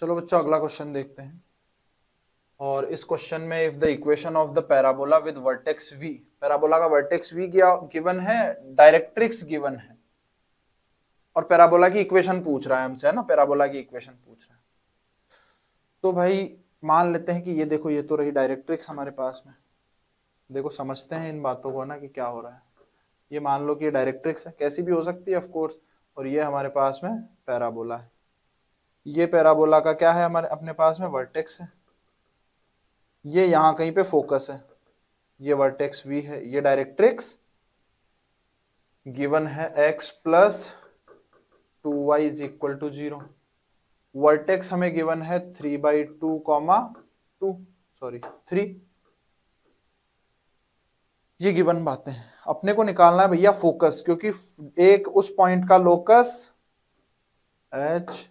चलो बच्चों अगला क्वेश्चन देखते हैं। और इस क्वेश्चन में if the equation of the parabola with vertex v, parabola का वर्टेक्स v गिवन है, डायरेक्ट्रिक्स गिवन है, और पैराबोला की इक्वेशन पूछ रहा है हमसे, है ना, पैराबोला की इक्वेशन पूछ रहा है। तो भाई मान लेते हैं कि ये देखो, ये तो रही डायरेक्ट्रिक्स हमारे पास में। देखो समझते हैं इन बातों को ना कि क्या हो रहा है। ये मान लो कि ये डायरेक्ट्रिक्स है, कैसी भी हो सकती है ऑफ कोर्स, और ये हमारे पास में पैराबोला है। ये पैराबोला का क्या है, हमारे अपने पास में वर्टेक्स है, ये यहां कहीं पे फोकस है, ये वर्टेक्स v है, ये डायरेक्ट्रिक्स गिवन है x plus 2y is equal to 0। Vertex हमें गिवन है 3/2 कॉमा 2, सॉरी 3। ये गिवन बातें हैं, अपने को निकालना है भैया फोकस, क्योंकि एक उस पॉइंट का लोकस h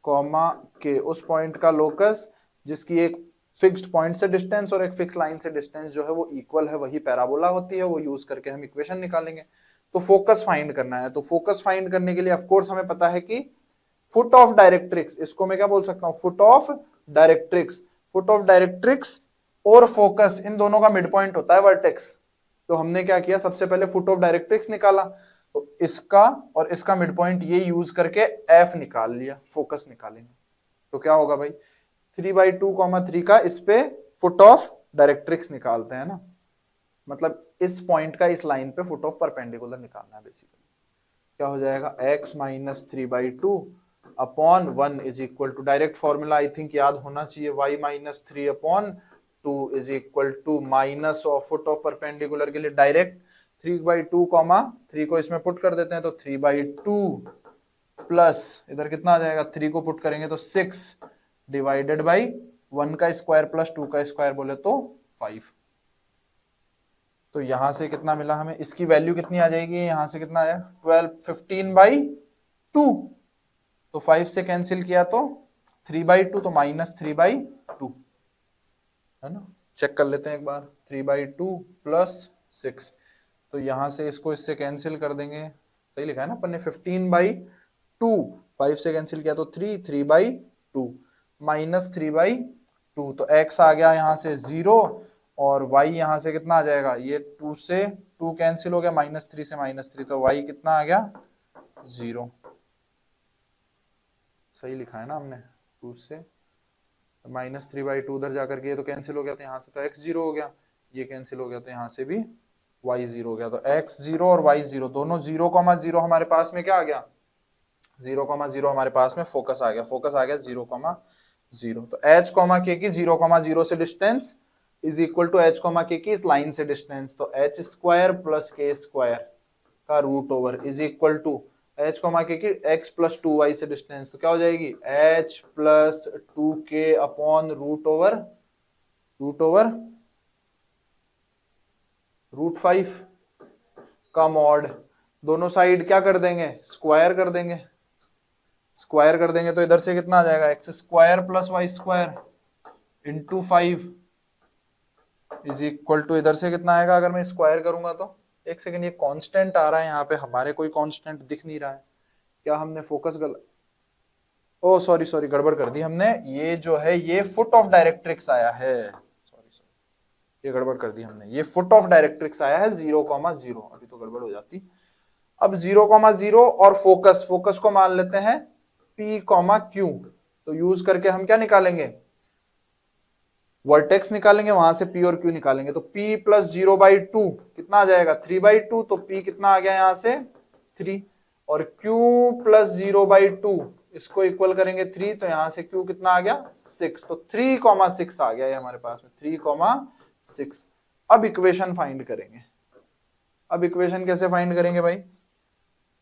कॉमा के, उस पॉइंट का लोकस जिसकी एक फिक्स्ड पॉइंट से डिस्टेंस और एक फिक्स लाइन से डिस्टेंस जो है वो इक्वल है, वही पैराबोला होती है। वो यूज करके हम इक्वेशन निकालेंगे। तो फोकस फाइंड करना है, तो फोकस फाइंड करने के लिए ऑफ कोर्स हमें पता है कि फुट ऑफ डायरेक्ट्रिक्स, इसको मैं क्या बोल सकता हूं, foot of directrix. Foot of directrix और फोकस इन दोनों का मिड पॉइंट होता है वर्टेक्स। तो हमने क्या किया, सबसे पहले फुट ऑफ डायरेक्ट्रिक्स निकाला, तो इसका और इसका मिड पॉइंट ये यूज करके एफ निकाल लिया, फोकस निकालेंगे। तो क्या होगा भाई, 3/2, 3 का इस पे फुट ऑफ डायरेक्ट्रिक्स निकालते हैं ना, मतलब इस पॉइंट का इस लाइन पे फुट ऑफ परपेंडिकुलर निकालना है बेसिकली। क्या हो जाएगा, x minus 3/2 upon 1 is equal to, direct formula I think याद होना चाहिए, y minus 3 upon 2 is equal to minus of foot of perpendicular के लिए डायरेक्ट 3/2 कॉमा 3 को इसमें पुट कर देते हैं, तो 3/2 प्लस इधर कितना आ जाएगा, 3 को पुट करेंगे तो 6 डिवाइडेड बाई 1 का स्क्वायर प्लस 2 का स्क्वायर बोले तो 5। तो यहां से कितना मिला हमें, इसकी वैल्यू कितनी आ जाएगी, यहां से कितना आया 12, 15/2, तो 5 से कैंसिल किया तो 3/2, तो माइनस 3/2 है ना। चेक कर लेते हैं एक बार, 3/2 प्लस 6, तो यहां से इसको इससे कैंसिल कर देंगे, सही लिखा है ना अपन ने, 15/2, 5 से कैंसिल किया तो 3/2 माइनस 3/2, तो x आ गया यहां से 0, और y यहां से कितना आ जाएगा, ये 2 से 2 कैंसिल हो गया, -3 से -3, तो y कितना आ गया 0। सही लिखा है ना हमने, 2 से -3/2 उधर जाकर के ये तो कैंसिल हो गया, तो यहाँ से तो x 0 हो गया, ये कैंसिल हो गया, तो यहाँ से भी y 0 हो गया, तो x 0 और y 0 दोनों 0,0 हमारे पास में क्या आ गया, 0,0 हमारे पास में फोकस आ गया, फोकस आ गया 0,0। तो h, k की 0,0 से distance is equal to h, k की इस लाइन से डिस्टेंस, तो h square plus k square का root over is equal to h, k की x प्लस 2y से डिस्टेंस, तो क्या हो जाएगी h plus 2k upon root 5 का मॉड, दोनों साइड क्या कर देंगे, स्क्वायर कर देंगे, स्क्वायर कर देंगे तो इधर से कितना आ जाएगा, x square plus y square into 5 is equal to, इधर से कितना आएगा अगर मैं स्क्वायर करूंगा तो, एक सेकंड, ये कांस्टेंट आ रहा है यहाँ पे, हमारे कोई कांस्टेंट दिख नहीं रहा है, क्या हमने फोकस गलत, ओ सॉरी सॉरी गड़बड़ कर दी हमने, ये जो है ये फुट ऑफ डायरेक्ट्रिक्स आया है, सॉरी सॉरी ये गड़बड़ कर दी हमने, ये फुट ऑफ डायरेक्ट्रिक्स आया है 0,0, अभी तो गड़बड़ हो जाती। अब 0,0 और फोकस, फोकस को मान लेते हैं P, Q, तो यूज करके हम क्या निकालेंगे, वर्टेक्स निकालेंगे, वहां से P और Q निकालेंगे, तो P प्लस 0/2 कितना आ जाएगा 3/2, तो P कितना आ गया यहां से 3, और Q प्लस 0/2 इसको इक्वल करेंगे 3, तो यहां से Q कितना आ गया 6, तो 3,6 आ गया ये हमारे पास में, 3,6। अब इक्वेशन फाइंड करेंगे, अब इक्वेशन कैसे फाइंड करेंगे भाई,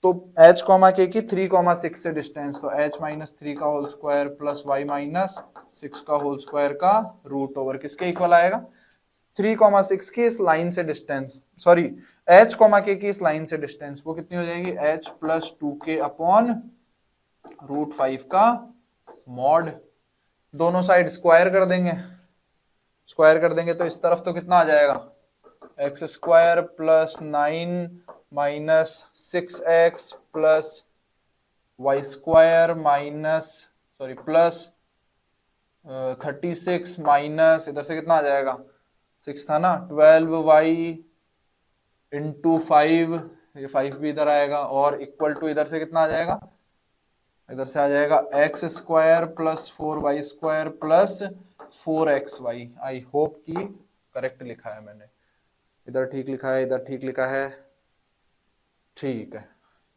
तो h, k की 3,6 से डिस्टेंस, तो h माइनस 3 का whole square plus y minus 6 का होल स्क्वायर का रूट ओवर किसके इक्वल आएगा, 3,6 की इस लाइन से डिस्टेंस, सॉरी h, k की इस लाइन से डिस्टेंस, वो कितनी हो जाएगी h plus 2k upon root 5 का मॉड, दोनों साइड स्क्वायर कर देंगे, स्क्वायर कर देंगे तो इस तरफ तो कितना आ जाएगा, x square plus 9 minus 6x plus y square minus, sorry plus 36 minus इधर से कितना आ जाएगा, 6 था ना, 12y इंटू 5, ये 5 भी इधर आएगा, और इक्वल टू इधर से कितना आ जाएगा, इधर से आ जाएगा x square plus 4y square plus 4xy। I hope कि करेक्ट लिखा है मैंने, इधर ठीक लिखा है, इधर ठीक लिखा है, ठीक है।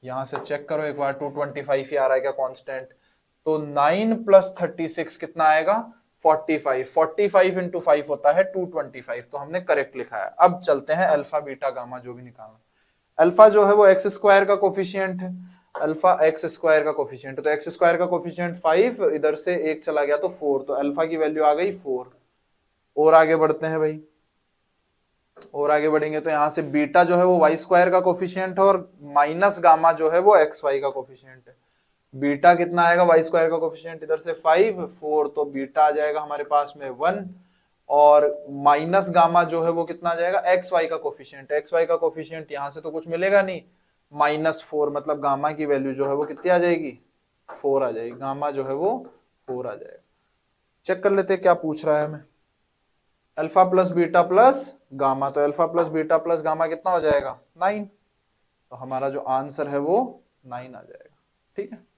यहां से चेक करो एक बार, 225 ही आ रहा है क्या कांस्टेंट, तो 9 प्लस 36 कितना आएगा, 45, 45 इंटू 5 होता है 225, तो हमने करेक्ट लिखा है। अब चलते हैं अल्फा बीटा गामा जो भी निकालना। अल्फा जो है वो एक्स स्क्वायर का कोफिशिएंट है, अल्फा एक्स स्क्वायर का कोफिशिएंट है, तो एक्स स्क्वायर का कोफिशिएंट 5, इधर से एक चला गया तो 4, तो अल्फा की वैल्यू आ गई 4। और आगे बढ़ते हैं भाई, और आगे बढ़ेंगे तो यहां से बीटा जो है वो वाई स्क्वायर का कोफिशिएंट है, और माइनस गामा जो है वो एक्स वाई का कोफिशिएंट है। बीटा कितना आएगा वाई स्क्वायर का कोफिशिएंट, इधर से 5 4, तो बीटा आ जाएगा हमारे पास में 1, और माइनस गामा जो है वो कितना आ जाएगा, एक्स वाई का कोफिशिएंट, एक्स वाई का कोफिशिएंट यहां से तो कुछ मिलेगा नहीं, -4, मतलब गामा की वैल्यू जो है वो कितनी आ जाएगी, 4 आ जाएगी, गामा जो है वो 4 आ जाएगा। चेक कर लेते हैं क्या पूछ रहा है हमें, alpha plus beta plus gamma, तो alpha plus beta plus gamma कितना हो जाएगा, 9, तो हमारा जो आंसर है वो 9 आ जाएगा। ठीक है।